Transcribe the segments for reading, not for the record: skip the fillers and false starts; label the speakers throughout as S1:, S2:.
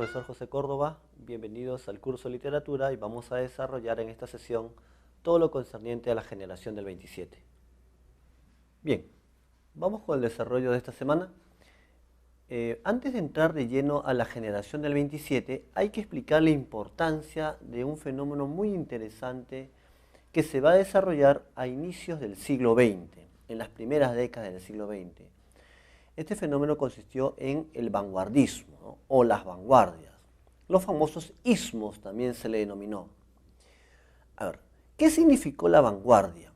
S1: profesor José Córdoba, bienvenidos al curso de literatura y vamos a desarrollar en esta sesión todo lo concerniente a la generación del 27. Bien, vamos con el desarrollo de esta semana. Antes de entrar de lleno a la generación del 27, hay que explicar la importancia de un fenómeno muy interesante que se va a desarrollar a inicios del siglo XX, en las primeras décadas del siglo XX. Este fenómeno consistió en el vanguardismo, ¿no? O las vanguardias. Los famosos ismos también se le denominó. A ver, ¿qué significó la vanguardia?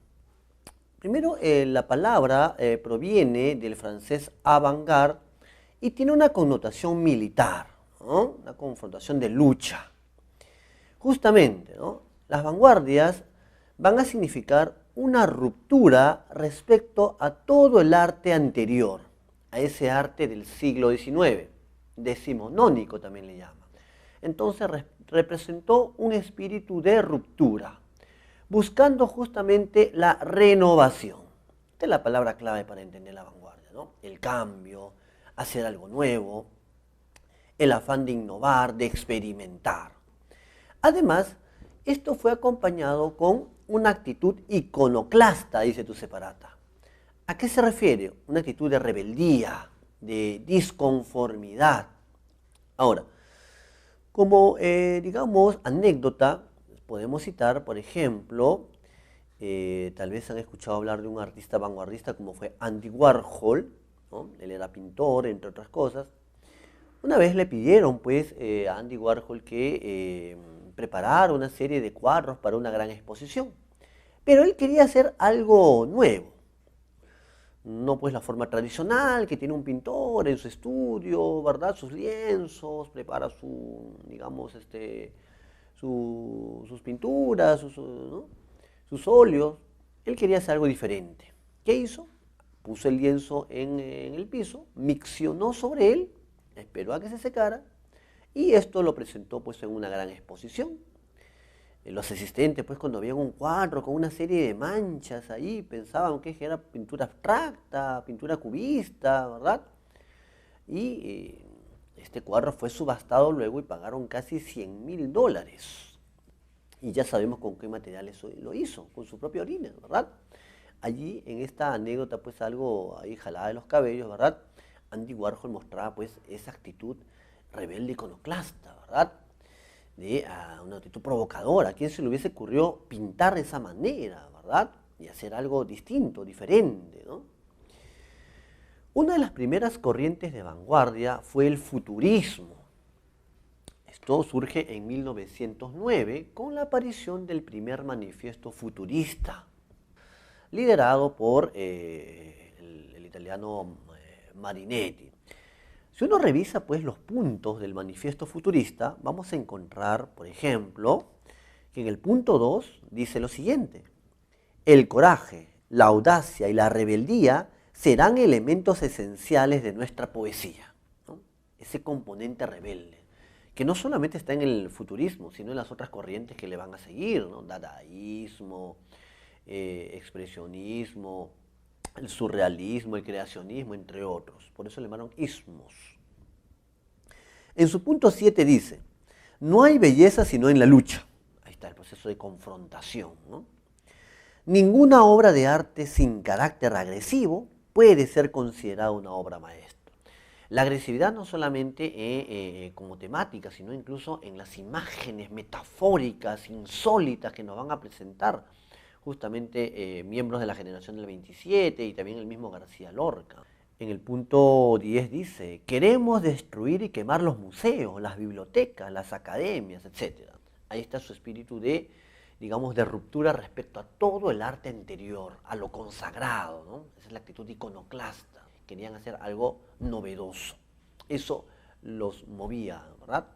S1: Primero, la palabra proviene del francés avant-garde y tiene una connotación militar, ¿no? Una confrontación de lucha. Justamente, ¿no? Las vanguardias van a significar una ruptura respecto a todo el arte anterior, a ese arte del siglo XIX, decimonónico también le llama. Entonces representó un espíritu de ruptura, buscando justamente la renovación. Esta es la palabra clave para entender la vanguardia, ¿no? El cambio, hacer algo nuevo, el afán de innovar, de experimentar. Además, esto fue acompañado con una actitud iconoclasta, dice tu separata. ¿A qué se refiere? Una actitud de rebeldía, de disconformidad. Ahora, como, digamos, anécdota, podemos citar, por ejemplo, tal vez han escuchado hablar de un artista vanguardista como fue Andy Warhol, ¿no? Él era pintor, entre otras cosas. Una vez le pidieron, pues, a Andy Warhol que preparara una serie de cuadros para una gran exposición. Pero él quería hacer algo nuevo. No pues la forma tradicional que tiene un pintor en su estudio, ¿verdad? Sus lienzos, prepara digamos, sus pinturas, ¿no? Sus óleos. Él quería hacer algo diferente. ¿Qué hizo? Puso el lienzo en el piso, miccionó sobre él, esperó a que se secara y esto lo presentó pues en una gran exposición. Los asistentes, pues, cuando veían un cuadro con una serie de manchas ahí, pensaban que era pintura abstracta, pintura cubista, ¿verdad? Y este cuadro fue subastado luego y pagaron casi $100.000. Y ya sabemos con qué materiales lo hizo, con su propia orina, ¿verdad? Allí, en esta anécdota, pues, algo ahí jalada de los cabellos, ¿verdad? Andy Warhol mostraba, pues, esa actitud rebelde iconoclasta, ¿verdad? De una actitud provocadora. ¿A quién se le hubiese ocurrido pintar de esa manera, verdad? Y hacer algo distinto, diferente, ¿no? Una de las primeras corrientes de vanguardia fue el futurismo. Esto surge en 1909 con la aparición del primer manifiesto futurista, liderado por el italiano Marinetti. Si uno revisa pues los puntos del manifiesto futurista, vamos a encontrar, por ejemplo, que en el punto 2 dice lo siguiente: el coraje, la audacia y la rebeldía serán elementos esenciales de nuestra poesía, ¿no? Ese componente rebelde, que no solamente está en el futurismo, sino en las otras corrientes que le van a seguir, ¿no? Dadaísmo, expresionismo, el surrealismo, el creacionismo, entre otros. Por eso le llamaron ismos. En su punto 7 dice: no hay belleza sino en la lucha. Ahí está el proceso de confrontación, ¿no? Ninguna obra de arte sin carácter agresivo puede ser considerada una obra maestra. La agresividad no solamente como temática, sino incluso en las imágenes metafóricas, insólitas que nos van a presentar justamente miembros de la generación del 27 y también el mismo García Lorca. En el punto 10 dice: queremos destruir y quemar los museos, las bibliotecas, las academias, etc. Ahí está su espíritu de, digamos, de ruptura respecto a todo el arte anterior, a lo consagrado, ¿no? Esa es la actitud iconoclasta. Querían hacer algo novedoso. Eso los movía, ¿verdad?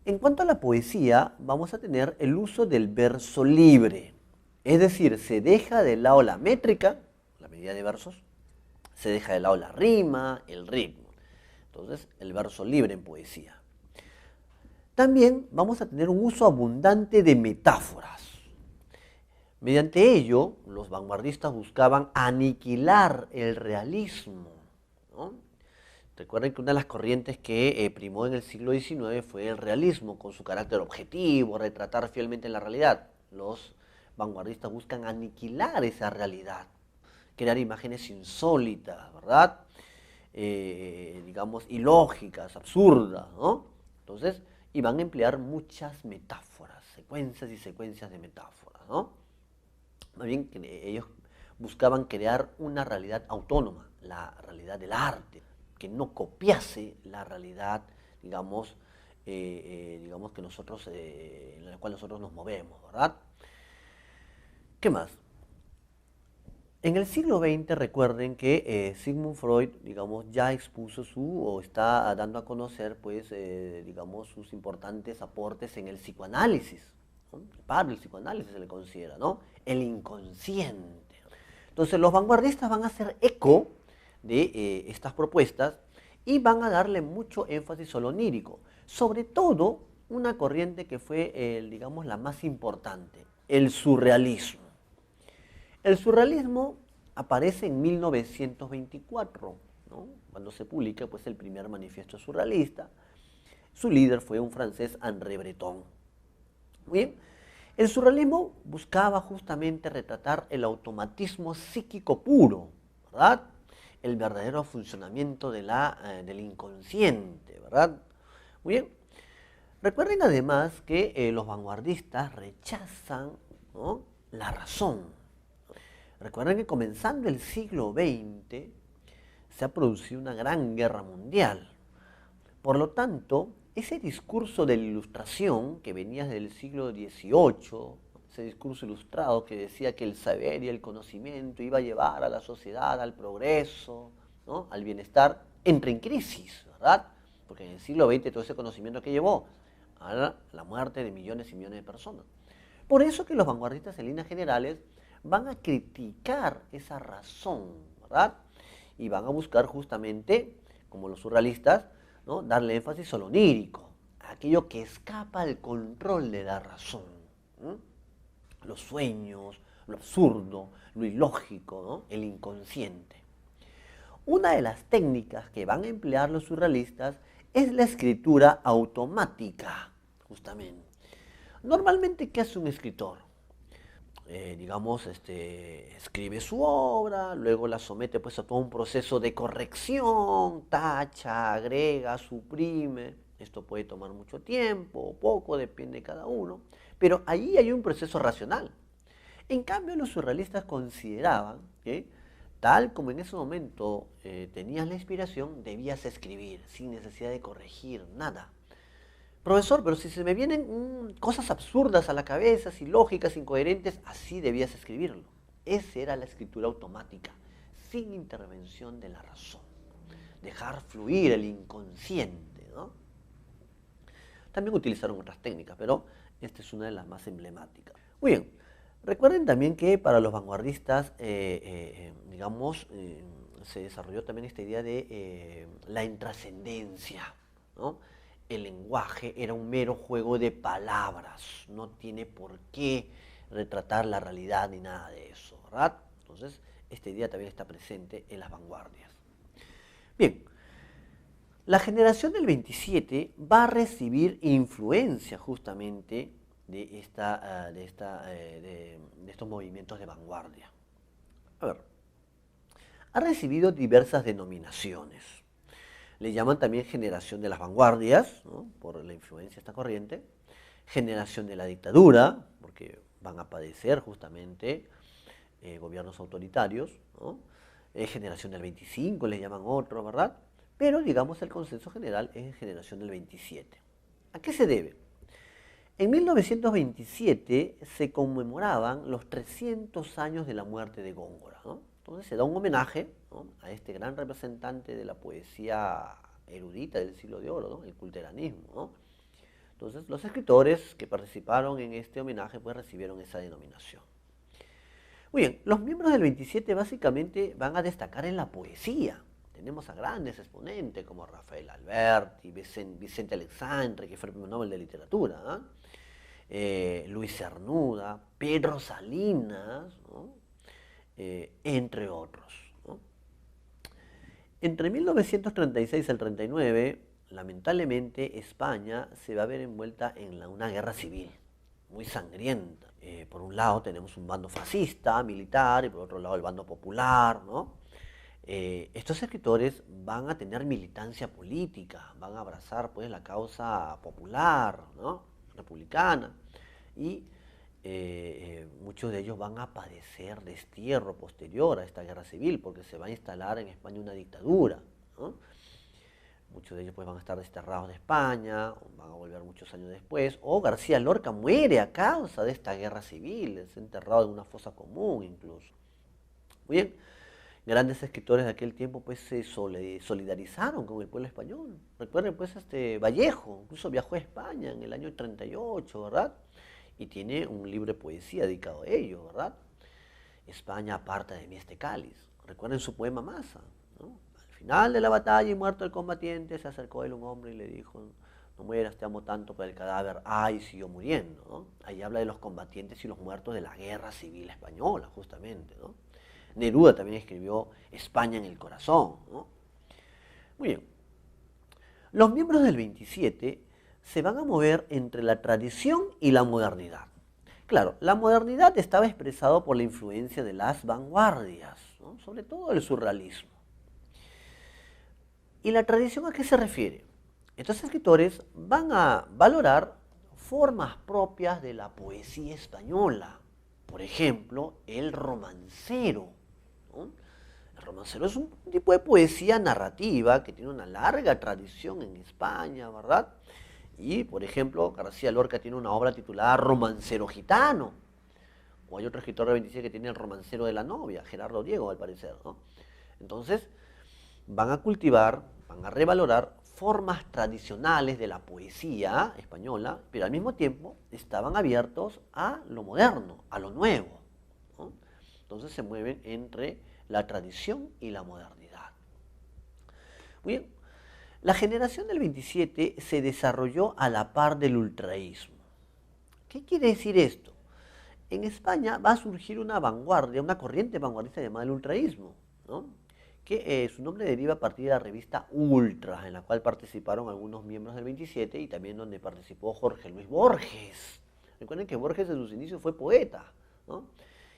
S1: En cuanto a la poesía, vamos a tener el uso del verso libre. Es decir, se deja de lado la métrica, la medida de versos, se deja de lado la rima, el ritmo. Entonces, el verso libre en poesía. También vamos a tener un uso abundante de metáforas. Mediante ello, los vanguardistas buscaban aniquilar el realismo, ¿no? Recuerden que una de las corrientes que primó en el siglo XIX fue el realismo, con su carácter objetivo, retratar fielmente la realidad. Los vanguardistas buscan aniquilar esa realidad, crear imágenes insólitas, ¿verdad? Digamos, ilógicas, absurdas, ¿no? Entonces, y van a emplear muchas metáforas, secuencias y secuencias de metáforas, ¿no? Más bien, ellos buscaban crear una realidad autónoma, la realidad del arte, que no copiase la realidad, digamos, digamos que nosotros, en la cual nosotros nos movemos, ¿verdad? ¿Qué más? En el siglo XX recuerden que Sigmund Freud, digamos, ya expuso o está dando a conocer, pues, digamos, sus importantes aportes en el psicoanálisis, ¿no? El padre del psicoanálisis se le considera, ¿no? El inconsciente. Entonces los vanguardistas van a hacer eco de estas propuestas y van a darle mucho énfasis a lo onírico, sobre todo una corriente que fue, digamos, la más importante, el surrealismo. El surrealismo aparece en 1924, ¿no? Cuando se publica, pues, el primer manifiesto surrealista. Su líder fue un francés, André Breton. Muy bien. El surrealismo buscaba justamente retratar el automatismo psíquico puro, ¿verdad? El verdadero funcionamiento del inconsciente, ¿verdad? Muy bien. Recuerden además que los vanguardistas rechazan, ¿no?, la razón. Recuerden que comenzando el siglo XX se ha producido una gran guerra mundial. Por lo tanto, ese discurso de la ilustración que venía desde el siglo XVIII, ese discurso ilustrado que decía que el saber y el conocimiento iba a llevar a la sociedad al progreso, ¿no?, al bienestar, entra en crisis, ¿verdad? Porque en el siglo XX todo ese conocimiento que llevó a la muerte de millones y millones de personas. Por eso que los vanguardistas en líneas generales van a criticar esa razón, ¿verdad? Y van a buscar justamente, como los surrealistas, ¿no?, darle énfasis a lo onírico, a aquello que escapa al control de la razón. ¿No? Los sueños, lo absurdo, lo ilógico, ¿no?, el inconsciente. Una de las técnicas que van a emplear los surrealistas es la escritura automática, justamente. Normalmente, ¿qué hace un escritor? Digamos, escribe su obra, luego la somete, pues, a todo un proceso de corrección, tacha, agrega, suprime. Esto puede tomar mucho tiempo o poco, depende de cada uno, pero ahí hay un proceso racional. En cambio, los surrealistas consideraban que, tal como en ese momento tenías la inspiración, debías escribir sin necesidad de corregir nada. Profesor, pero si se me vienen cosas absurdas a la cabeza, ilógicas, incoherentes, así debías escribirlo. Esa era la escritura automática, sin intervención de la razón. Dejar fluir el inconsciente, ¿no? También utilizaron otras técnicas, pero esta es una de las más emblemáticas. Muy bien, recuerden también que para los vanguardistas, digamos, se desarrolló también esta idea de la intrascendencia, ¿no? El lenguaje era un mero juego de palabras, no tiene por qué retratar la realidad ni nada de eso, ¿verdad? Entonces, esta idea también está presente en las vanguardias. Bien, la generación del 27 va a recibir influencia justamente de estos movimientos de vanguardia. A ver, ha recibido diversas denominaciones. Le llaman también generación de las vanguardias, ¿no?, por la influencia de esta corriente, generación de la dictadura, porque van a padecer justamente gobiernos autoritarios, ¿no?, generación del 25, le llaman otro, ¿verdad? Pero digamos el consenso general es generación del 27. ¿A qué se debe? En 1927 se conmemoraban los 300 años de la muerte de Góngora, ¿no? Entonces se da un homenaje, ¿no?, a este gran representante de la poesía erudita del siglo de oro, ¿no?, el culteranismo, ¿no? Entonces los escritores que participaron en este homenaje pues recibieron esa denominación. Muy bien, los miembros del 27 básicamente van a destacar en la poesía. Tenemos a grandes exponentes como Rafael Alberti, Vicente Alexandre, que fue el premio Nobel de Literatura, Luis Cernuda, Pedro Salinas, ¿no?, entre otros, ¿no? Entre 1936 y el 39, lamentablemente, España se va a ver envuelta en una guerra civil muy sangrienta. Por un lado tenemos un bando fascista, militar, y por otro lado el bando popular, ¿no? Estos escritores van a tener militancia política, van a abrazar pues la causa popular, ¿no? Republicana, y muchos de ellos van a padecer destierro posterior a esta guerra civil, porque se va a instalar en España una dictadura, ¿no? Muchos de ellos pues van a estar desterrados de España, van a volver muchos años después, o García Lorca muere a causa de esta guerra civil, es enterrado en una fosa común incluso. Muy bien, grandes escritores de aquel tiempo pues se solidarizaron con el pueblo español. Recuerden pues Vallejo, incluso viajó a España en el año 38, ¿verdad? Y tiene un libro de poesía dedicado a ello, ¿verdad? España aparta de mí este cáliz. Recuerden su poema Masa, ¿no? Al final de la batalla y muerto el combatiente, se acercó a él un hombre y le dijo, no mueras, te amo tanto, pero el cadáver, ay, siguió muriendo, ¿no? Ahí habla de los combatientes y los muertos de la guerra civil española, justamente, ¿no? Neruda también escribió España en el corazón, ¿no? Muy bien. Los miembros del 27 se van a mover entre la tradición y la modernidad. Claro, la modernidad estaba expresado por la influencia de las vanguardias, ¿no? Sobre todo el surrealismo. ¿Y la tradición a qué se refiere? Estos escritores van a valorar formas propias de la poesía española. Por ejemplo, el romancero, ¿no? El romancero es un tipo de poesía narrativa que tiene una larga tradición en España, ¿verdad? Y, por ejemplo, García Lorca tiene una obra titulada Romancero Gitano. O hay otro escritor de 27 que tiene El Romancero de la Novia, Gerardo Diego, al parecer, ¿no? Entonces, van a cultivar, van a revalorar formas tradicionales de la poesía española, pero al mismo tiempo estaban abiertos a lo moderno, a lo nuevo, ¿no? Entonces se mueven entre la tradición y la modernidad. Muy bien, la generación del 27 se desarrolló a la par del ultraísmo. ¿Qué quiere decir esto? En España va a surgir una vanguardia, una corriente vanguardista llamada el ultraísmo, ¿no? Que su nombre deriva a partir de la revista Ultra, en la cual participaron algunos miembros del 27 y también donde participó Jorge Luis Borges. Recuerden que Borges en sus inicios fue poeta, ¿no?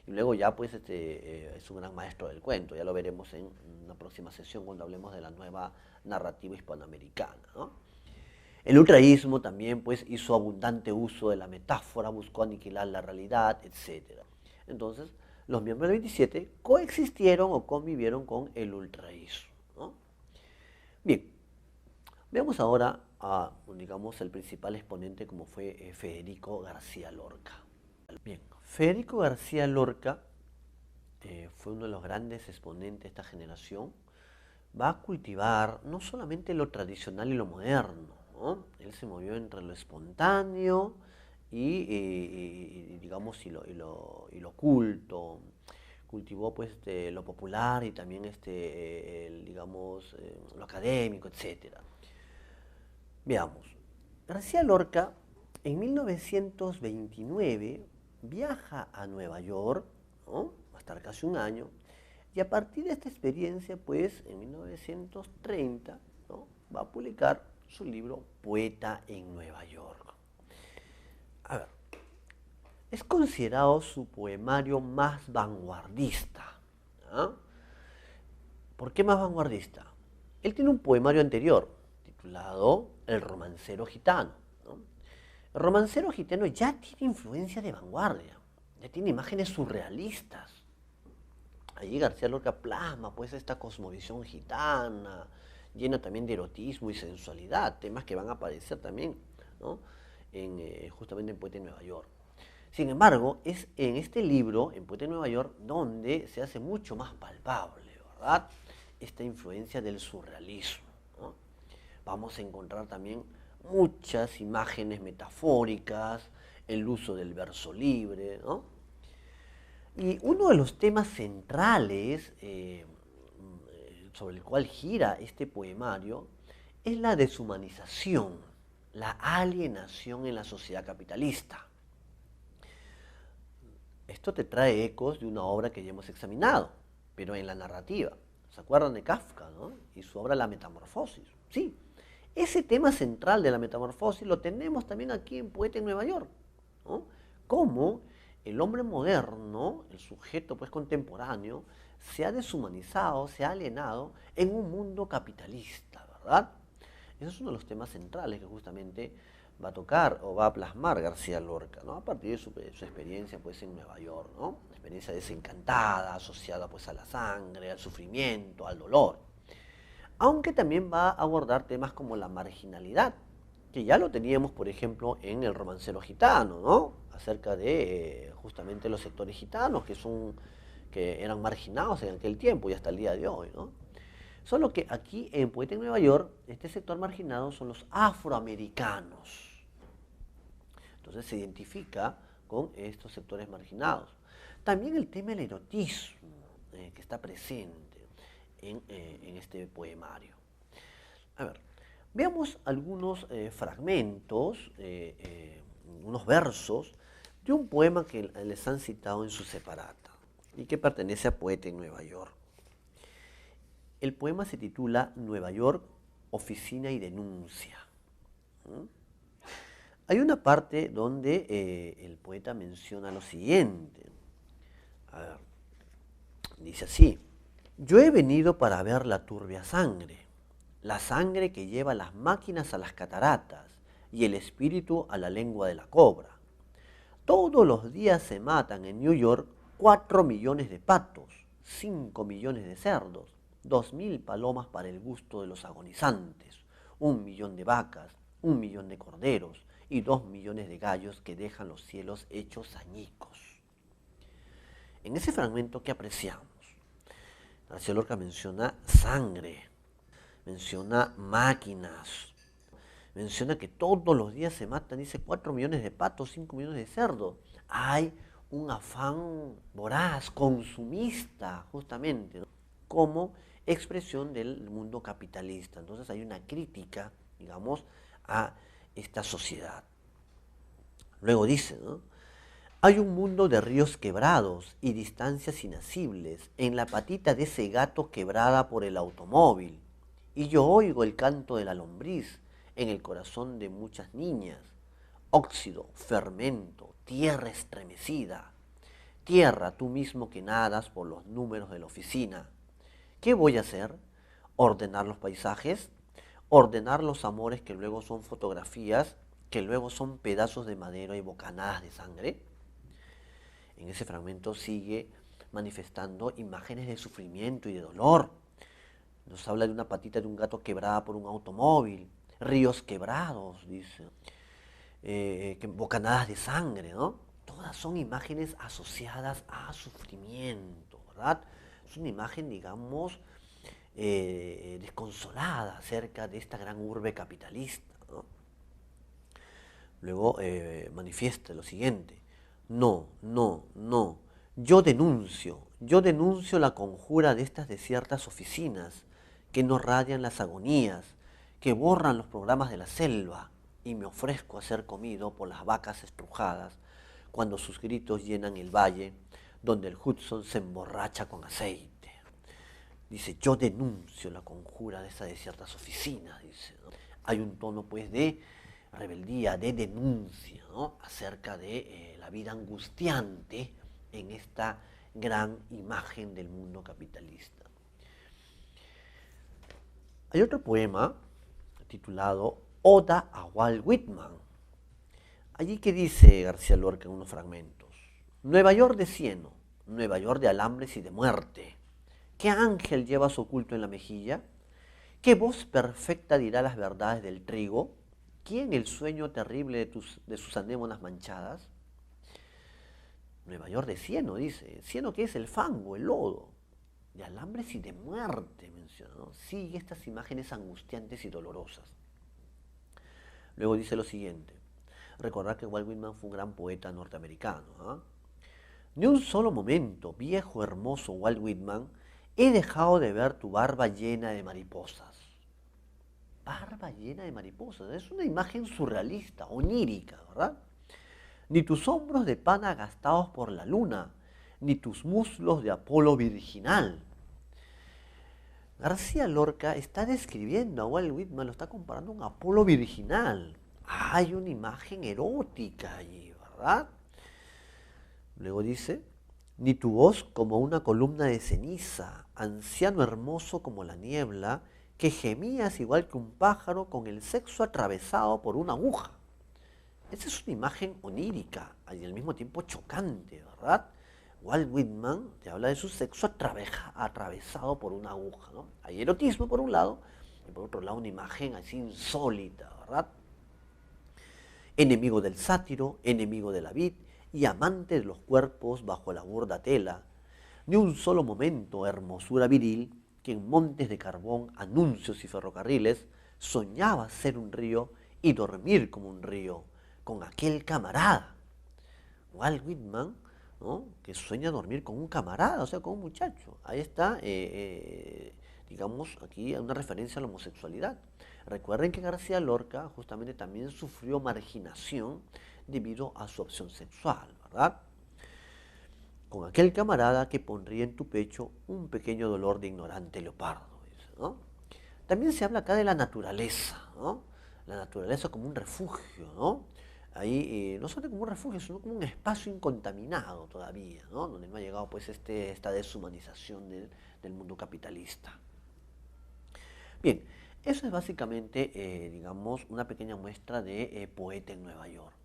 S1: Y luego ya pues es un gran maestro del cuento, ya lo veremos en una próxima sesión cuando hablemos de la nueva narrativa hispanoamericana, ¿no? El ultraísmo también pues hizo abundante uso de la metáfora, buscó aniquilar la realidad, etc. Entonces, los miembros del 27 coexistieron o convivieron con el ultraísmo, ¿no? Bien, veamos ahora a, digamos, el principal exponente como fue Federico García Lorca. Bien, Federico García Lorca fue uno de los grandes exponentes de esta generación. Va a cultivar no solamente lo tradicional y lo moderno, ¿no? Él se movió entre lo espontáneo y digamos, y lo culto. Cultivó pues lo popular y también digamos, lo académico, etc. Veamos. García Lorca en 1929 viaja a Nueva York, ¿no? Va a estar casi un año, y a partir de esta experiencia, pues, en 1930, ¿no? Va a publicar su libro Poeta en Nueva York. A ver, es considerado su poemario más vanguardista, ¿no? ¿Por qué más vanguardista? Él tiene un poemario anterior, titulado El Romancero Gitano, ¿no? El Romancero Gitano ya tiene influencia de vanguardia, ya tiene imágenes surrealistas. Allí García Lorca plasma pues esta cosmovisión gitana, llena también de erotismo y sensualidad, temas que van a aparecer también, ¿no? Justamente en Poeta en Nueva York. Sin embargo, es en este libro, en Poeta en Nueva York, donde se hace mucho más palpable, ¿verdad?, esta influencia del surrealismo, ¿no? Vamos a encontrar también muchas imágenes metafóricas, el uso del verso libre, ¿no? Y uno de los temas centrales sobre el cual gira este poemario es la deshumanización, la alienación en la sociedad capitalista. Esto te trae ecos de una obra que ya hemos examinado, pero en la narrativa. ¿Se acuerdan de Kafka, no? Y su obra La Metamorfosis. Sí, ese tema central de la metamorfosis lo tenemos también aquí en Poeta en Nueva York, ¿no? Cómo el hombre moderno, el sujeto pues contemporáneo, se ha deshumanizado, se ha alienado en un mundo capitalista, ¿verdad? Ese es uno de los temas centrales que justamente va a tocar o va a plasmar García Lorca, ¿no? A partir de su experiencia pues en Nueva York, ¿no? Una experiencia desencantada, asociada pues a la sangre, al sufrimiento, al dolor. Aunque también va a abordar temas como la marginalidad, que ya lo teníamos, por ejemplo, en El Romancero Gitano, ¿no? Acerca de justamente los sectores gitanos que eran marginados en aquel tiempo y hasta el día de hoy, ¿no? Solo que aquí en Poeta en Nueva York, este sector marginado son los afroamericanos. Entonces se identifica con estos sectores marginados. También el tema del erotismo, que está presente en este poemario. A ver, veamos algunos fragmentos, unos versos de un poema que les han citado en su separata y que pertenece a Poeta en Nueva York. El poema se titula Nueva York, Oficina y Denuncia. Hay una parte donde el poeta menciona lo siguiente. A ver, dice así: yo he venido para ver la turbia sangre, la sangre que lleva las máquinas a las cataratas y el espíritu a la lengua de la cobra. Todos los días se matan en New York 4 millones de patos, 5 millones de cerdos, 2.000 palomas para el gusto de los agonizantes, 1 millón de vacas, 1 millón de corderos y 2 millones de gallos que dejan los cielos hechos añicos. En ese fragmento que apreciamos, García Lorca menciona sangre, menciona máquinas, menciona que todos los días se matan, dice 4 millones de patos, 5 millones de cerdos. Hay un afán voraz, consumista, justamente, ¿no? Como expresión del mundo capitalista. Entonces hay una crítica, digamos, a esta sociedad. Luego dice, ¿no? Hay un mundo de ríos quebrados y distancias inasibles en la patita de ese gato quebrada por el automóvil. Y yo oigo el canto de la lombriz en el corazón de muchas niñas. Óxido, fermento, tierra estremecida. Tierra, tú mismo que nadas por los números de la oficina. ¿Qué voy a hacer? ¿Ordenar los paisajes? ¿Ordenar los amores que luego son fotografías, que luego son pedazos de madera y bocanadas de sangre? En ese fragmento sigue manifestando imágenes de sufrimiento y de dolor. Nos habla de una patita de un gato quebrada por un automóvil, ríos quebrados, dice, bocanadas de sangre, ¿no? Todas son imágenes asociadas a sufrimiento, ¿verdad? Es una imagen, digamos, desconsolada acerca de esta gran urbe capitalista, ¿no? Luego manifiesta lo siguiente: no, no, no, yo denuncio la conjura de estas desiertas oficinas que no radian las agonías, que borran los programas de la selva, y me ofrezco a ser comido por las vacas estrujadas cuando sus gritos llenan el valle donde el Hudson se emborracha con aceite. Dice, yo denuncio la conjura de esas desiertas oficinas, dice, ¿no? Hay un tono pues de rebeldía, de denuncia, ¿no? Acerca de la vida angustiante en esta gran imagen del mundo capitalista. Hay otro poema titulado Oda a Walt Whitman. Allí que dice García Lorca en unos fragmentos: Nueva York de cieno, Nueva York de alambres y de muerte. ¿Qué ángel llevas oculto en la mejilla? ¿Qué voz perfecta dirá las verdades del trigo? ¿Quién el sueño terrible de sus anémonas manchadas? Nueva York de cieno, dice. ¿Cieno qué es? El fango, el lodo. De alambres y de muerte, menciona, ¿no? Sigue estas imágenes angustiantes y dolorosas. Luego dice lo siguiente. Recordar que Walt Whitman fue un gran poeta norteamericano, ¿eh? Ni un solo momento, viejo hermoso Walt Whitman, he dejado de ver tu barba llena de mariposas. Barba llena de mariposas. Es una imagen surrealista, onírica, ¿verdad? Ni tus hombros de pana gastados por la luna, ni tus muslos de Apolo virginal. García Lorca está describiendo a Walt Whitman, lo está comparando a un Apolo virginal. Hay una imagen erótica allí, ¿verdad? Luego dice, ni tu voz como una columna de ceniza, anciano hermoso como la niebla, que gemías igual que un pájaro con el sexo atravesado por una aguja. Esa es una imagen onírica y al mismo tiempo chocante, ¿verdad? Walt Whitman te habla de su sexo atravesado por una aguja, ¿no? Hay erotismo por un lado y por otro lado una imagen así insólita, ¿verdad? Enemigo del sátiro, enemigo de la vid y amante de los cuerpos bajo la burda tela. Ni un solo momento hermosura viril que en montes de carbón, anuncios y ferrocarriles soñaba ser un río y dormir como un río con aquel camarada. Walt Whitman, ¿no?, que sueña dormir con un camarada, o sea, con un muchacho. Ahí está, digamos, aquí una referencia a la homosexualidad. Recuerden que García Lorca justamente también sufrió marginación debido a su opción sexual, ¿verdad? Con aquel camarada que pondría en tu pecho un pequeño dolor de ignorante leopardo, dice, ¿no? También se habla acá de la naturaleza, ¿no? La naturaleza como un refugio, ¿no? Ahí no solo como un refugio, sino como un espacio incontaminado todavía, ¿no? Donde no ha llegado pues esta deshumanización del mundo capitalista. Bien, eso es básicamente, digamos, una pequeña muestra de Poeta en Nueva York.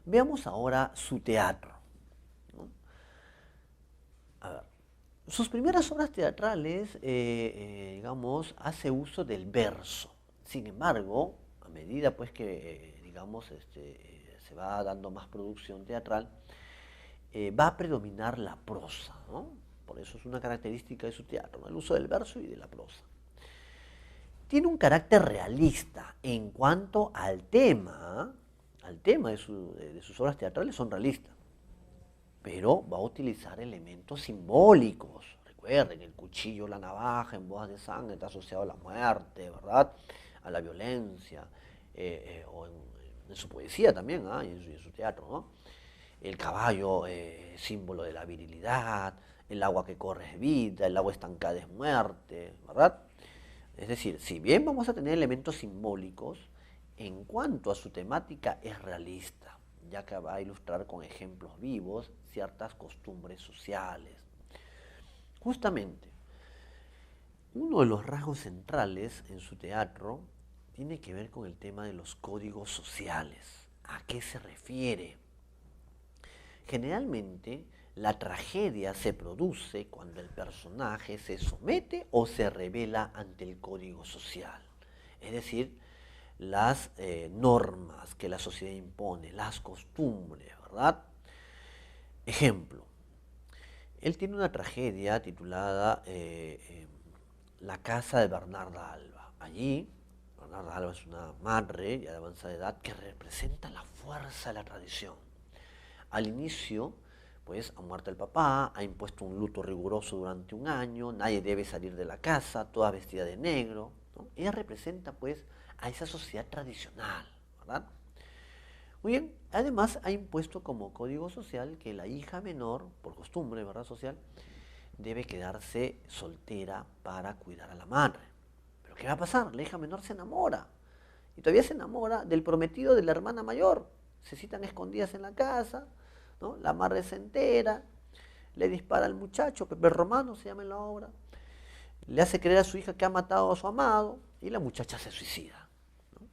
S1: Veamos ahora su teatro, ¿no? A ver, sus primeras obras teatrales, digamos, hace uso del verso. Sin embargo, a medida pues que, digamos, se va dando más producción teatral, va a predominar la prosa, ¿no? Por eso es una característica de su teatro, ¿no?, el uso del verso y de la prosa. Tiene un carácter realista en cuanto al tema de sus obras teatrales son realistas, pero va a utilizar elementos simbólicos. Recuerden, el cuchillo, la navaja en Bodas de Sangre está asociado a la muerte, ¿verdad?, a la violencia, o en su poesía también, ¿eh?, y en su teatro, ¿no? El caballo, símbolo de la virilidad, el agua que corre es vida, el agua estancada es muerte, ¿verdad? Es decir, si bien vamos a tener elementos simbólicos, en cuanto a su temática es realista, ya que va a ilustrar con ejemplos vivos ciertas costumbres sociales. Justamente, uno de los rasgos centrales en su teatro tiene que ver con el tema de los códigos sociales. ¿A qué se refiere? Generalmente, la tragedia se produce cuando el personaje se somete o se revela ante el código social. Es decir, las normas que la sociedad impone, las costumbres, ¿verdad? Ejemplo, él tiene una tragedia titulada La casa de Bernarda Alba. Allí, Bernarda Alba es una madre ya de avanzada edad que representa la fuerza de la tradición. Al inicio, pues ha muerto el papá, ha impuesto un luto riguroso durante un año, nadie debe salir de la casa, toda vestida de negro, ¿no? Ella representa pues a esa sociedad tradicional, ¿verdad? Muy bien, además ha impuesto como código social que la hija menor, por costumbre, ¿verdad?, social, debe quedarse soltera para cuidar a la madre. Pero ¿qué va a pasar? La hija menor se enamora, y todavía se enamora del prometido de la hermana mayor. Se citan escondidas en la casa, ¿no? La madre se entera, le dispara al muchacho, Pepe Romano se llama en la obra, le hace creer a su hija que ha matado a su amado y la muchacha se suicida, ¿no?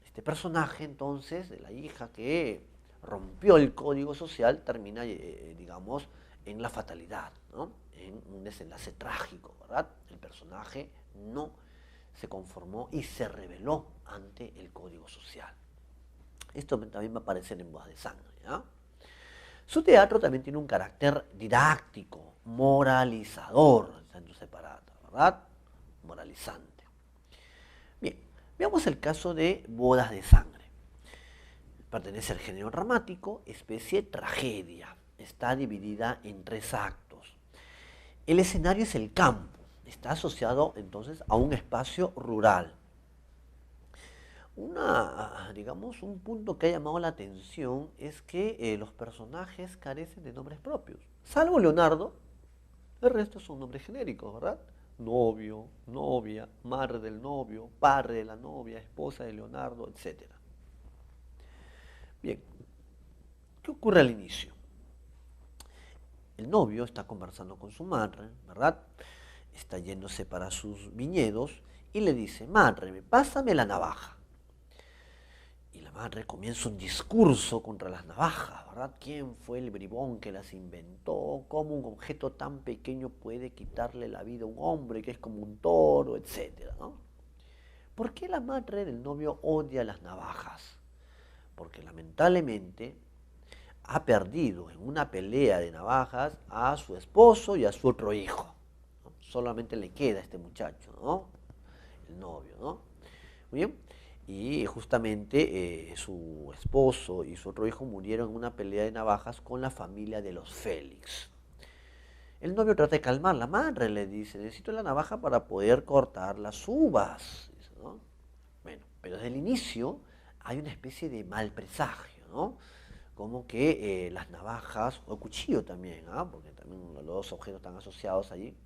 S1: Este personaje entonces, de la hija que rompió el código social, termina, digamos, en la fatalidad, ¿no?, en un desenlace trágico, ¿verdad? El personaje no se conformó y se rebeló ante el código social. Esto también va a aparecer en Bodas de Sangre, ¿ya? Su teatro también tiene un carácter didáctico, moralizador, Sancho Separata, ¿verdad? Moralizante. Bien, veamos el caso de Bodas de Sangre. Pertenece al género dramático, especie tragedia. Está dividida en 3 actos. El escenario es el campo. Está asociado entonces a un espacio rural. Digamos, un punto que ha llamado la atención es que los personajes carecen de nombres propios. Salvo Leonardo, el resto son nombres genéricos, ¿verdad? novio, novia, madre del novio, padre de la novia, esposa de Leonardo, etc. Bien, ¿qué ocurre al inicio? El novio está conversando con su madre, ¿verdad? Está yéndose para sus viñedos y le dice, madre, pásame la navaja. Y la madre comienza un discurso contra las navajas, ¿verdad? ¿Quién fue el bribón que las inventó? ¿Cómo un objeto tan pequeño puede quitarle la vida a un hombre que es como un toro, etcétera, ¿no? ¿Por qué la madre del novio odia las navajas? Porque lamentablemente ha perdido en una pelea de navajas a su esposo y a su otro hijo, ¿no? Solamente le queda a este muchacho, ¿no? El novio, ¿no? Muy bien. Y justamente su esposo y su otro hijo murieron en una pelea de navajas con la familia de los Félix. El novio trata de calmar, la madre le dice, necesito la navaja para poder cortar las uvas. Dice, ¿no? Bueno, pero desde el inicio hay una especie de mal presagio, ¿no? Como que las navajas, o el cuchillo también, ¿ah? Porque también los dos objetos están asociados allí,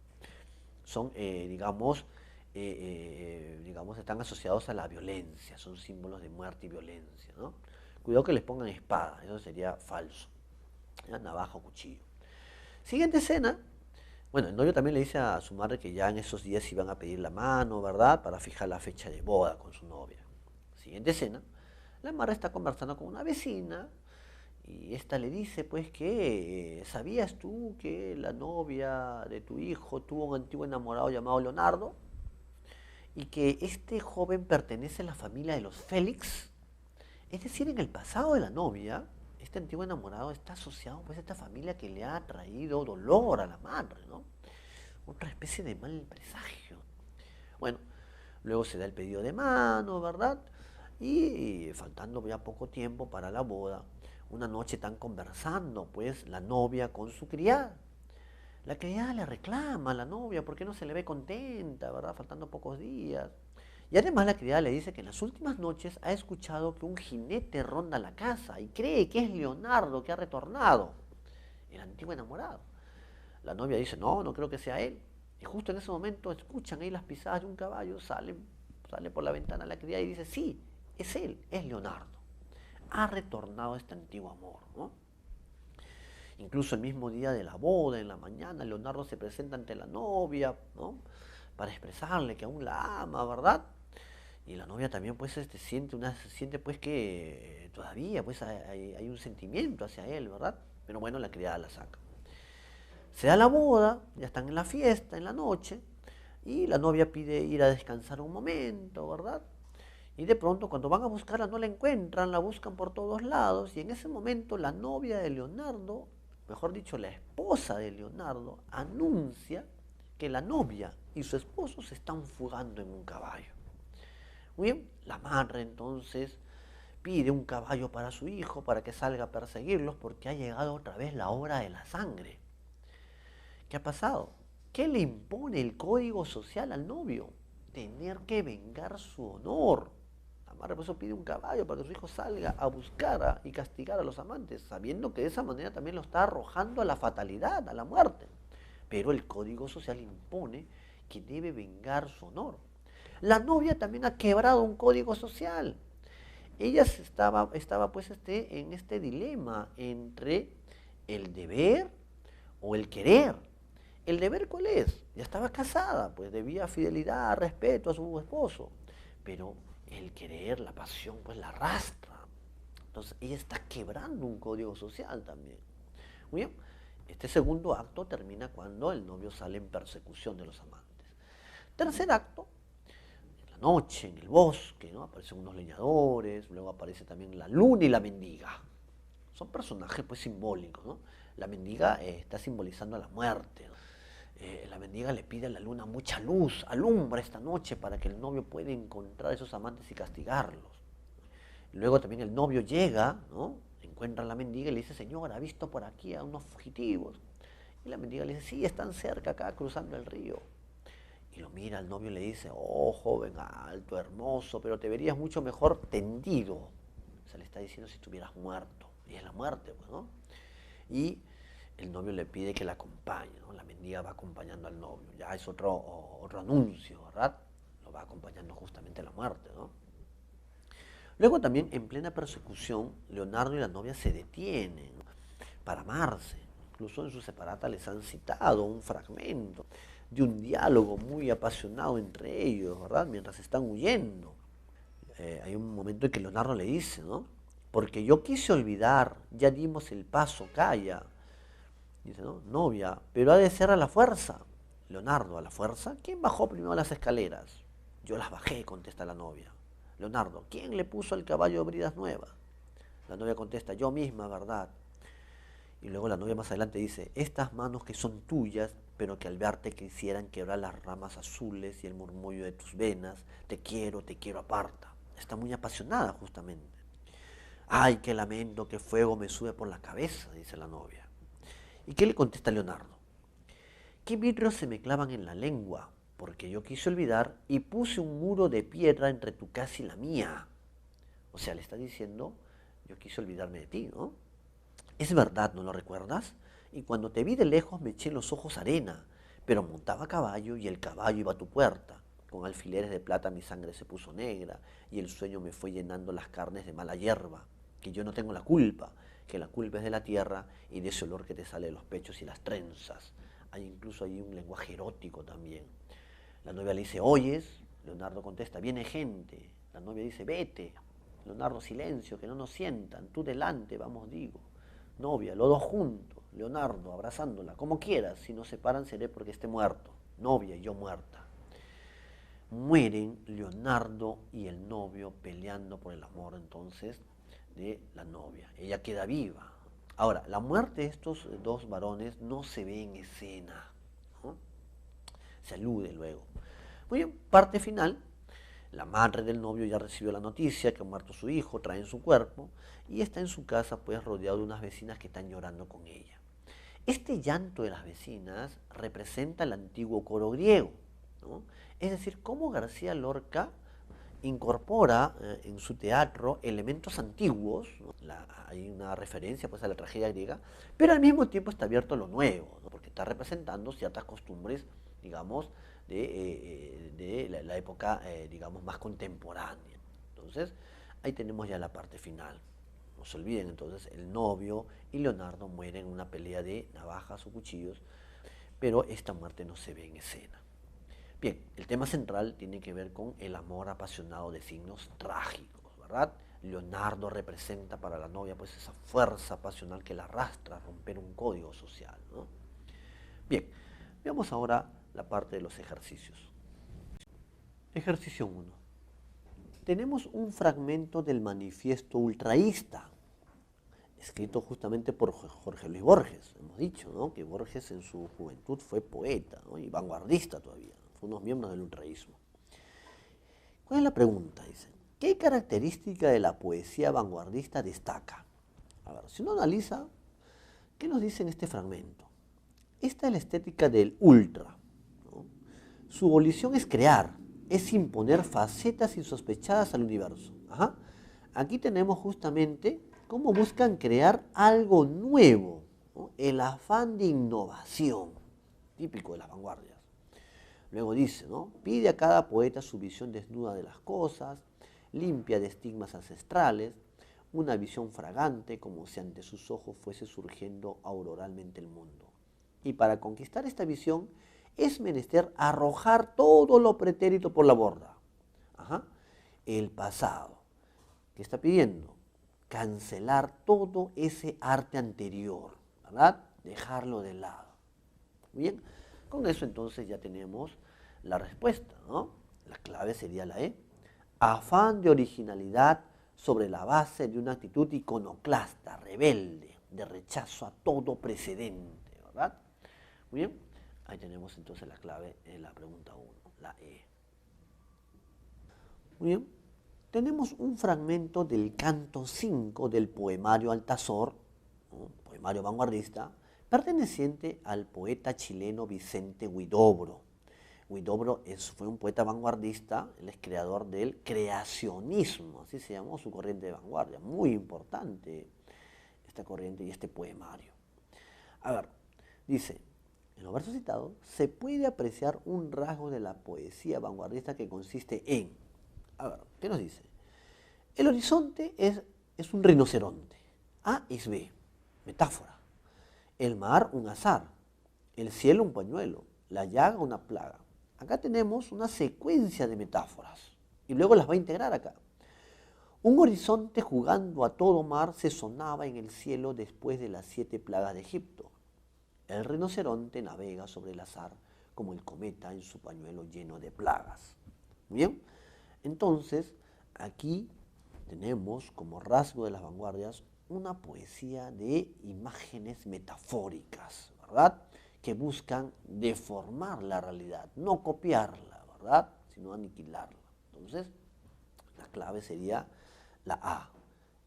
S1: son, digamos, están asociados a la violencia, son símbolos de muerte y violencia, ¿no? Cuidado que les pongan espada, eso sería falso, ¿ya? Navaja o cuchillo. Siguiente escena, bueno, el novio también le dice a su madre que ya en esos días iban a pedir la mano, ¿verdad? Para fijar la fecha de boda con su novia. Siguiente escena, la madre está conversando con una vecina y esta le dice pues que ¿sabías tú que la novia de tu hijo tuvo un antiguo enamorado llamado Leonardo? Y que este joven pertenece a la familia de los Félix. Es decir, en el pasado de la novia, este antiguo enamorado está asociado pues a esta familia que le ha traído dolor a la madre, ¿no? Otra especie de mal presagio. Bueno, luego se da el pedido de mano, ¿verdad? Y faltando ya poco tiempo para la boda, una noche están conversando pues la novia con su criada. La criada le reclama a la novia, ¿por qué no se le ve contenta, verdad? Faltando pocos días. Y además la criada le dice que en las últimas noches ha escuchado que un jinete ronda la casa y cree que es Leonardo que ha retornado, el antiguo enamorado. La novia dice, no, no creo que sea él. Y justo en ese momento escuchan ahí las pisadas de un caballo, sale por la ventana la criada y dice, sí, es él, es Leonardo. Ha retornado este antiguo amor, ¿no? Incluso el mismo día de la boda, en la mañana, Leonardo se presenta ante la novia, ¿no? Para expresarle que aún la ama, ¿verdad? Y la novia también pues siente pues que todavía pues hay un sentimiento hacia él, ¿verdad? Pero bueno, la criada la saca. Se da la boda, ya están en la fiesta, en la noche, y la novia pide ir a descansar un momento, ¿verdad? Y de pronto cuando van a buscarla no la encuentran, la buscan por todos lados, y en ese momento la novia de Leonardo, mejor dicho, la esposa de Leonardo, anuncia que la novia y su esposo se están fugando en un caballo. Muy bien, la madre entonces pide un caballo para su hijo para que salga a perseguirlos porque ha llegado otra vez la hora de la sangre. ¿Qué ha pasado? ¿Qué le impone el código social al novio? Tener que vengar su honor. La madre por eso pide un caballo para que su hijo salga a buscar y castigar a los amantes, sabiendo que de esa manera también lo está arrojando a la fatalidad, a la muerte. Pero el código social impone que debe vengar su honor. La novia también ha quebrado un código social. Ella estaba pues en este dilema entre el deber o el querer. ¿El deber cuál es? Ya estaba casada, pues debía fidelidad, respeto a su esposo. Pero el querer, la pasión, pues la arrastra. Entonces ella está quebrando un código social también. Muy bien, este segundo acto termina cuando el novio sale en persecución de los amantes. Tercer acto, en la noche, en el bosque, ¿no? Aparecen unos leñadores, luego aparece también la luna y la mendiga. Son personajes pues simbólicos, ¿no? La mendiga está simbolizando a la muerte, ¿no? La mendiga le pide a la luna mucha luz, alumbra esta noche para que el novio pueda encontrar a esos amantes y castigarlos. Luego también el novio llega, ¿no? Encuentra a la mendiga y le dice, señora, ¿ha visto por aquí a unos fugitivos? Y la mendiga le dice, sí, están cerca acá, cruzando el río. Y lo mira al novio y le dice, oh, joven alto, hermoso, pero te verías mucho mejor tendido. O sea, le está diciendo si estuvieras muerto. Y es la muerte, pues, ¿no? Y el novio le pide que la acompañe, ¿no? La mendiga va acompañando al novio, ya es otro anuncio, ¿verdad? Lo va acompañando justamente a la muerte, ¿no? Luego también, en plena persecución, Leonardo y la novia se detienen para amarse. Incluso en su separata les han citado un fragmento de un diálogo muy apasionado entre ellos, ¿verdad? Mientras están huyendo. Hay un momento en que Leonardo le dice, ¿no? Porque yo quise olvidar, ya dimos el paso, calla. Dice, ¿no? Novia, pero ha de ser a la fuerza. Leonardo, ¿a la fuerza? ¿Quién bajó primero las escaleras? Yo las bajé, contesta la novia. Leonardo, ¿quién le puso al caballo bridas nuevas? La novia contesta, yo misma, ¿verdad? Y luego la novia más adelante dice, estas manos que son tuyas, pero que al verte quisieran quebrar las ramas azules y el murmullo de tus venas, te quiero aparta. Está muy apasionada justamente. Ay, qué lamento, qué fuego me sube por la cabeza, dice la novia. ¿Y qué le contesta Leonardo? ¿Qué vidrios se me clavan en la lengua? Porque yo quise olvidar y puse un muro de piedra entre tu casa y la mía. O sea, le está diciendo, yo quise olvidarme de ti, ¿no? Es verdad, ¿no lo recuerdas? Y cuando te vi de lejos me eché en los ojos arena, pero montaba a caballo y el caballo iba a tu puerta. Con alfileres de plata mi sangre se puso negra y el sueño me fue llenando las carnes de mala hierba. Que yo no tengo la culpa, que la culpa es de la tierra y de ese olor que te sale de los pechos y las trenzas. Hay incluso ahí un lenguaje erótico también. La novia le dice, ¿oyes? Leonardo contesta, viene gente. La novia dice, vete. Leonardo, silencio, que no nos sientan. Tú delante, vamos, digo. Novia, los dos juntos. Leonardo, abrazándola, como quieras. Si nos separan seré porque esté muerto. Novia y yo muerta. Mueren Leonardo y el novio peleando por el amor entonces de la novia. Ella queda viva. Ahora, la muerte de estos dos varones no se ve en escena, ¿no? Se alude luego. Muy bien, parte final. La madre del novio ya recibió la noticia que ha muerto su hijo, traen su cuerpo y está en su casa pues rodeado de unas vecinas que están llorando con ella. Este llanto de las vecinas representa el antiguo coro griego, ¿no? Es decir, cómo García Lorca incorpora en su teatro elementos antiguos, ¿no? Hay una referencia pues a la tragedia griega, pero al mismo tiempo está abierto a lo nuevo, ¿no? Porque está representando ciertas costumbres, digamos, de la época, digamos, más contemporánea. Entonces, ahí tenemos ya la parte final. No se olviden entonces, el novio y Leonardo mueren en una pelea de navajas o cuchillos, pero esta muerte no se ve en escena. Bien, el tema central tiene que ver con el amor apasionado de signos trágicos, ¿verdad? Leonardo representa para la novia pues esa fuerza pasional que la arrastra a romper un código social, ¿no? Bien, veamos ahora la parte de los ejercicios. Ejercicio 1. Tenemos un fragmento del manifiesto ultraísta, escrito justamente por Jorge Luis Borges. Hemos dicho, ¿no?, que Borges en su juventud fue poeta, ¿no?, y vanguardista todavía. Fue uno de los miembros del ultraísmo. ¿Cuál es la pregunta? Dice, ¿qué característica de la poesía vanguardista destaca? A ver, si uno analiza, ¿qué nos dice en este fragmento? Esta es la estética del ultra, ¿no? Su volición es crear, es imponer facetas insospechadas al universo. Ajá. Aquí tenemos justamente cómo buscan crear algo nuevo, ¿no? El afán de innovación, típico de las vanguardias. Luego dice, ¿no?, pide a cada poeta su visión desnuda de las cosas, limpia de estigmas ancestrales, una visión fragante como si ante sus ojos fuese surgiendo auroralmente el mundo. Y para conquistar esta visión es menester arrojar todo lo pretérito por la borda. Ajá. El pasado. ¿Qué está pidiendo? Cancelar todo ese arte anterior, ¿verdad? Dejarlo de lado. Bien, con eso entonces ya tenemos la respuesta, ¿no? La clave sería la E. Afán de originalidad sobre la base de una actitud iconoclasta, rebelde, de rechazo a todo precedente, ¿verdad? Muy bien, ahí tenemos entonces la clave en la pregunta 1, la E. Muy bien, tenemos un fragmento del canto 5 del poemario Altazor, ¿no?, poemario vanguardista, perteneciente al poeta chileno Vicente Huidobro. Huidobro fue un poeta vanguardista, él es creador del creacionismo, así se llamó su corriente de vanguardia, muy importante esta corriente y este poemario. A ver, dice, en los versos citados se puede apreciar un rasgo de la poesía vanguardista que consiste en, a ver, ¿qué nos dice? El horizonte es un rinoceronte, A es B, metáfora. El mar un azar, el cielo un pañuelo, la llaga una plaga. Acá tenemos una secuencia de metáforas y luego las va a integrar acá. Un horizonte jugando a todo mar se sonaba en el cielo después de las 7 plagas de Egipto. El rinoceronte navega sobre el azar como el cometa en su pañuelo lleno de plagas. Muy bien, entonces aquí tenemos como rasgo de las vanguardias una poesía de imágenes metafóricas, ¿verdad? Que buscan deformar la realidad, no copiarla, ¿verdad? Sino aniquilarla. Entonces, la clave sería la A,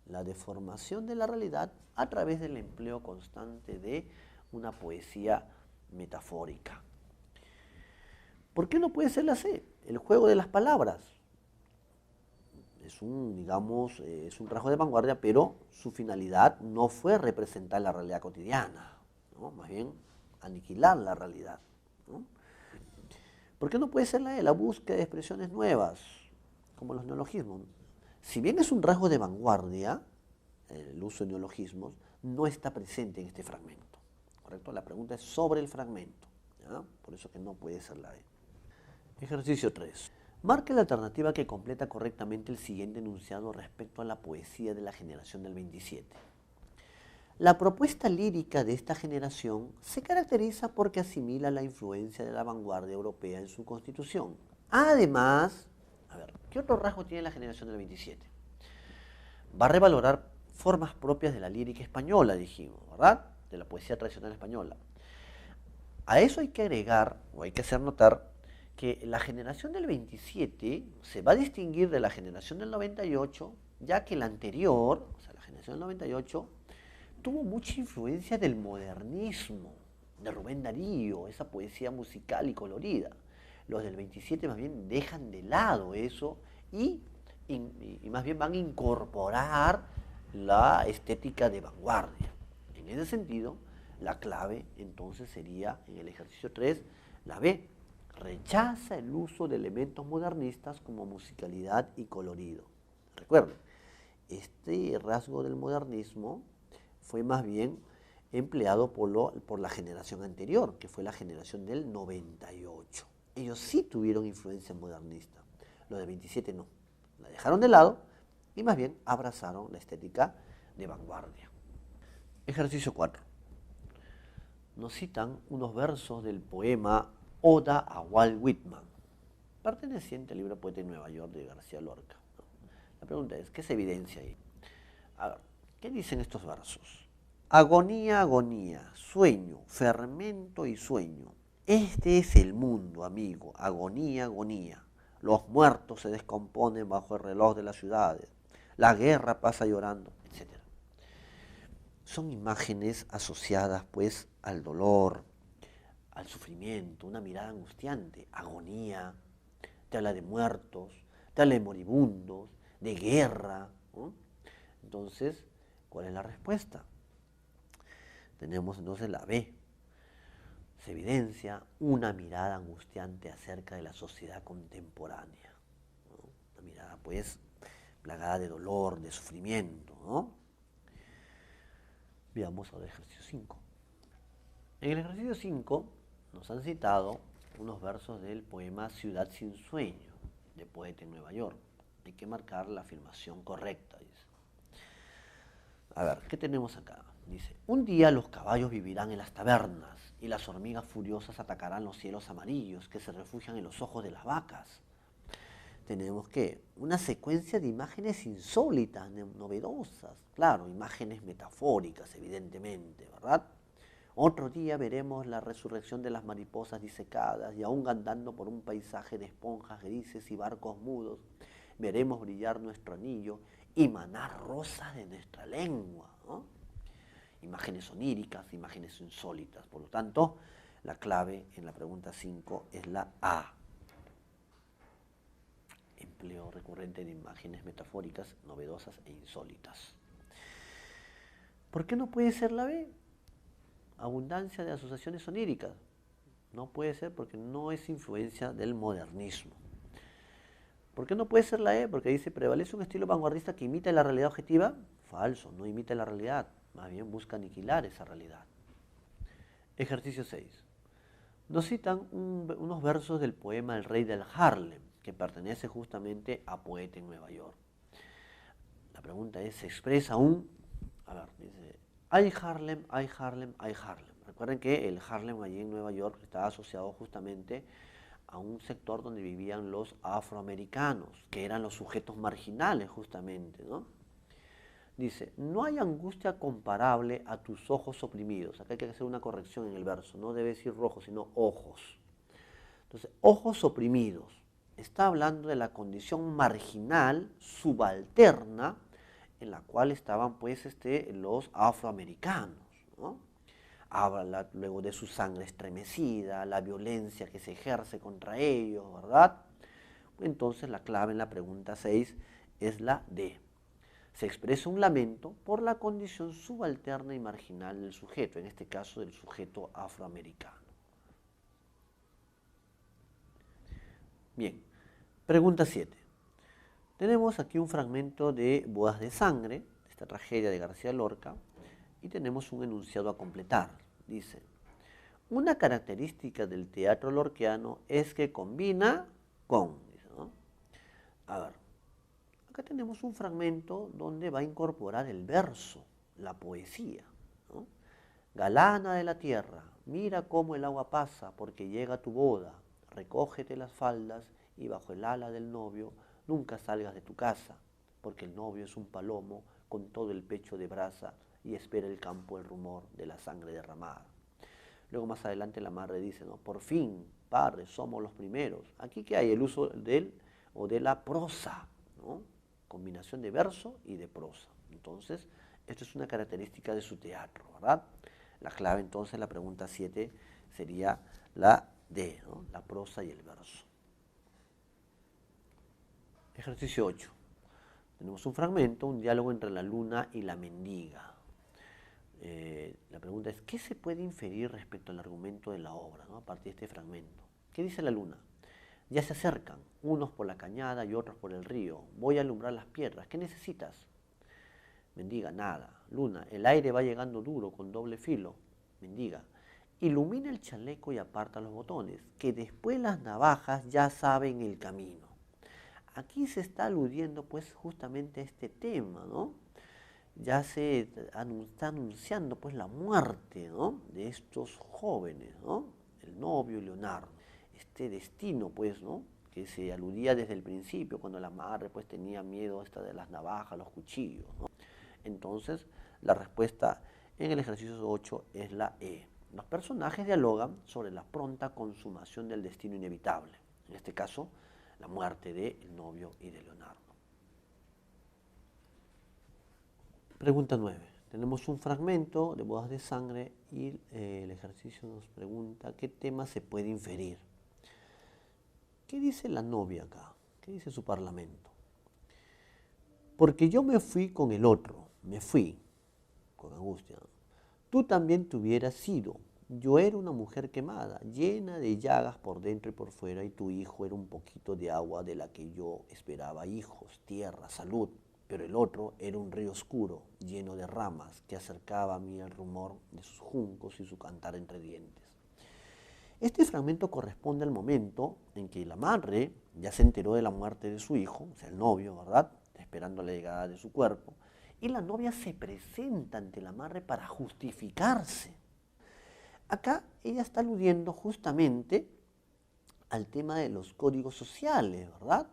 S1: la deformación de la realidad a través del empleo constante de una poesía metafórica. ¿Por qué no puede ser la C? El juego de las palabras. Es un, digamos, es un rasgo de vanguardia, pero su finalidad no fue representar la realidad cotidiana, ¿no? Más bien aniquilar la realidad, ¿no? ¿Por qué no puede ser la E? La búsqueda de expresiones nuevas, como los neologismos. Si bien es un rasgo de vanguardia, el uso de neologismos, no está presente en este fragmento, ¿correcto? La pregunta es sobre el fragmento, ¿ya? Por eso que no puede ser la E. Ejercicio 3. Marque la alternativa que completa correctamente el siguiente enunciado respecto a la poesía de la generación del 27. La propuesta lírica de esta generación se caracteriza porque asimila la influencia de la vanguardia europea en su constitución. Además, a ver, ¿qué otro rasgo tiene la generación del 27? Va a revalorar formas propias de la lírica española, dijimos, ¿verdad? De la poesía tradicional española. A eso hay que agregar, o hay que hacer notar, que la generación del 27 se va a distinguir de la generación del 98, ya que la anterior, o sea, la generación del 98, tuvo mucha influencia del modernismo, de Rubén Darío, esa poesía musical y colorida. Los del 27 más bien dejan de lado eso y más bien van a incorporar la estética de vanguardia. En ese sentido, la clave entonces sería en el ejercicio 3, la B. Rechaza el uso de elementos modernistas como musicalidad y colorido. Recuerden, este rasgo del modernismo fue más bien empleado por la generación anterior, que fue la generación del 98. Ellos sí tuvieron influencia modernista, los de 27 no. La dejaron de lado y más bien abrazaron la estética de vanguardia. Ejercicio 4. Nos citan unos versos del poema Oda a Walt Whitman, perteneciente al libro Poeta en Nueva York de García Lorca. La pregunta es, ¿qué se evidencia ahí? A ver, ¿qué dicen estos versos? Agonía, agonía, sueño, fermento y sueño. Este es el mundo, amigo, agonía, agonía. Los muertos se descomponen bajo el reloj de las ciudades. La guerra pasa llorando, etc. Son imágenes asociadas pues al dolor, al sufrimiento, una mirada angustiante, agonía, te habla de muertos, te habla de moribundos, de guerra, ¿no? Entonces, ¿cuál es la respuesta? Tenemos entonces la B. Se evidencia una mirada angustiante acerca de la sociedad contemporánea, ¿no? Una mirada pues plagada de dolor, de sufrimiento, ¿no? Veamos ahora el ejercicio 5. En el ejercicio 5 nos han citado unos versos del poema Ciudad sin sueño, de Poeta en Nueva York. Hay que marcar la afirmación correcta, dice. A ver, ¿qué tenemos acá? Dice, un día los caballos vivirán en las tabernas y las hormigas furiosas atacarán los cielos amarillos que se refugian en los ojos de las vacas. Tenemos que una secuencia de imágenes insólitas, novedosas, claro, imágenes metafóricas, evidentemente, ¿verdad? Otro día veremos la resurrección de las mariposas disecadas y aún andando por un paisaje de esponjas grises y barcos mudos, veremos brillar nuestro anillo y manar rosas de nuestra lengua, ¿no? Imágenes oníricas, imágenes insólitas. Por lo tanto, la clave en la pregunta 5 es la A. Empleo recurrente de imágenes metafóricas, novedosas e insólitas. ¿Por qué no puede ser la B? abundancia de asociaciones oníricas. No puede ser porque no es influencia del modernismo. ¿Por qué no puede ser la E? Porque dice, prevalece un estilo vanguardista que imita la realidad objetiva. Falso, no imita la realidad, más bien busca aniquilar esa realidad. Ejercicio 6. Nos citan unos versos del poema El Rey del Harlem, que pertenece justamente a Poeta en Nueva York. La pregunta es, ¿se expresa dice, hay Harlem, hay Harlem, hay Harlem. Recuerden que el Harlem allí en Nueva York está asociado justamente a un sector donde vivían los afroamericanos, que eran los sujetos marginales justamente, ¿no? Dice, no hay angustia comparable a tus ojos oprimidos. Acá hay que hacer una corrección en el verso, no debe decir rojos, sino ojos. Entonces, ojos oprimidos. Está hablando de la condición marginal, subalterna, en la cual estaban pues los afroamericanos, ¿no? Habla luego de su sangre estremecida, la violencia que se ejerce contra ellos, ¿verdad? Entonces la clave en la pregunta 6 es la D. Se expresa un lamento por la condición subalterna y marginal del sujeto, en este caso del sujeto afroamericano. Bien, pregunta 7. Tenemos aquí un fragmento de Bodas de Sangre, esta tragedia de García Lorca, y tenemos un enunciado a completar. Dice, una característica del teatro lorquiano es que combina con, dice, ¿no? A ver, acá tenemos un fragmento donde va a incorporar el verso, la poesía, ¿no? Galana de la tierra, mira cómo el agua pasa porque llega tu boda, recógete las faldas y bajo el ala del novio nunca salgas de tu casa, porque el novio es un palomo con todo el pecho de brasa y espera el campo el rumor de la sangre derramada. Luego más adelante la madre dice, ¿no? Por fin, padre, somos los primeros. Aquí que hay el uso del o de la prosa, ¿no? Combinación de verso y de prosa. Entonces, esto es una característica de su teatro, ¿verdad? La clave entonces, la pregunta 7, sería la D, ¿no? La prosa y el verso. Ejercicio 8. Tenemos un fragmento, un diálogo entre la luna y la mendiga. La pregunta es, ¿qué se puede inferir respecto al argumento de la obra, ¿no? A partir de este fragmento? ¿Qué dice la luna? Ya se acercan, unos por la cañada y otros por el río. Voy a alumbrar las piedras. ¿Qué necesitas? Mendiga, nada. Luna, el aire va llegando duro, con doble filo. Mendiga, ilumina el chaleco y aparta los botones, que después las navajas ya saben el camino. Aquí se está aludiendo pues justamente a este tema, ¿no? Ya se está anunciando pues la muerte, ¿no? De estos jóvenes, ¿no? El novio y Leonardo. Este destino pues, ¿no? Que se aludía desde el principio, cuando la madre pues tenía miedo de las navajas, los cuchillos, ¿no? Entonces, la respuesta en el ejercicio 8 es la E. Los personajes dialogan sobre la pronta consumación del destino inevitable. En este caso, la muerte del novio y de Leonardo. Pregunta 9. Tenemos un fragmento de Bodas de Sangre y el ejercicio nos pregunta qué tema se puede inferir. ¿Qué dice la novia acá? ¿Qué dice su parlamento? Porque yo me fui con el otro, me fui, con angustia. Tú también te hubieras sido. Yo era una mujer quemada, llena de llagas por dentro y por fuera, y tu hijo era un poquito de agua de la que yo esperaba hijos, tierra, salud. Pero el otro era un río oscuro, lleno de ramas, que acercaba a mí el rumor de sus juncos y su cantar entre dientes. Este fragmento corresponde al momento en que la madre ya se enteró de la muerte de su hijo, o sea, el novio, ¿verdad?, esperando la llegada de su cuerpo, y la novia se presenta ante la madre para justificarse. Acá ella está aludiendo justamente al tema de los códigos sociales, ¿verdad?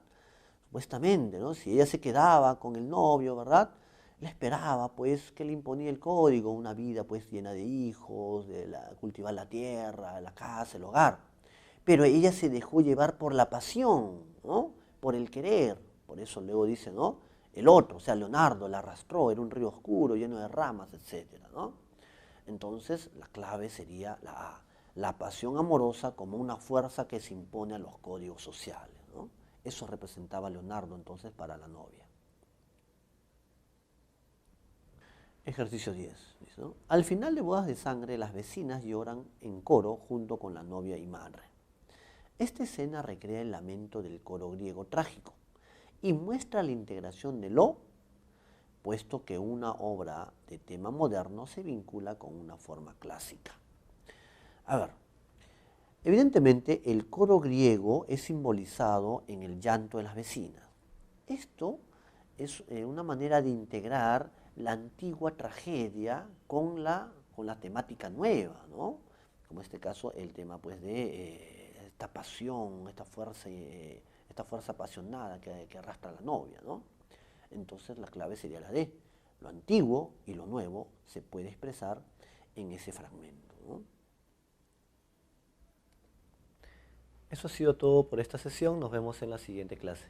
S1: Supuestamente, ¿no? Si ella se quedaba con el novio, ¿verdad? Le esperaba, pues, que le imponía el código, una vida, pues, llena de hijos, cultivar la tierra, la casa, el hogar. Pero ella se dejó llevar por la pasión, ¿no? Por el querer. Por eso luego dice, ¿no? El otro, o sea, Leonardo, la arrastró, era un río oscuro, lleno de ramas, etcétera, ¿no? Entonces, la clave sería la A, la pasión amorosa como una fuerza que se impone a los códigos sociales, ¿no? Eso representaba Leonardo entonces para la novia. Ejercicio 10. Dice, ¿no? Al final de Bodas de Sangre, las vecinas lloran en coro junto con la novia y madre. Esta escena recrea el lamento del coro griego trágico y muestra la integración de lo, puesto que una obra de tema moderno se vincula con una forma clásica. A ver, evidentemente el coro griego es simbolizado en el llanto de las vecinas. Esto es una manera de integrar la antigua tragedia con la temática nueva, ¿no? Como en este caso el tema pues, de esta pasión, esta fuerza apasionada que arrastra a la novia, ¿no? Entonces la clave sería la de lo antiguo y lo nuevo se puede expresar en ese fragmento, ¿no? Eso ha sido todo por esta sesión. Nos vemos en la siguiente clase.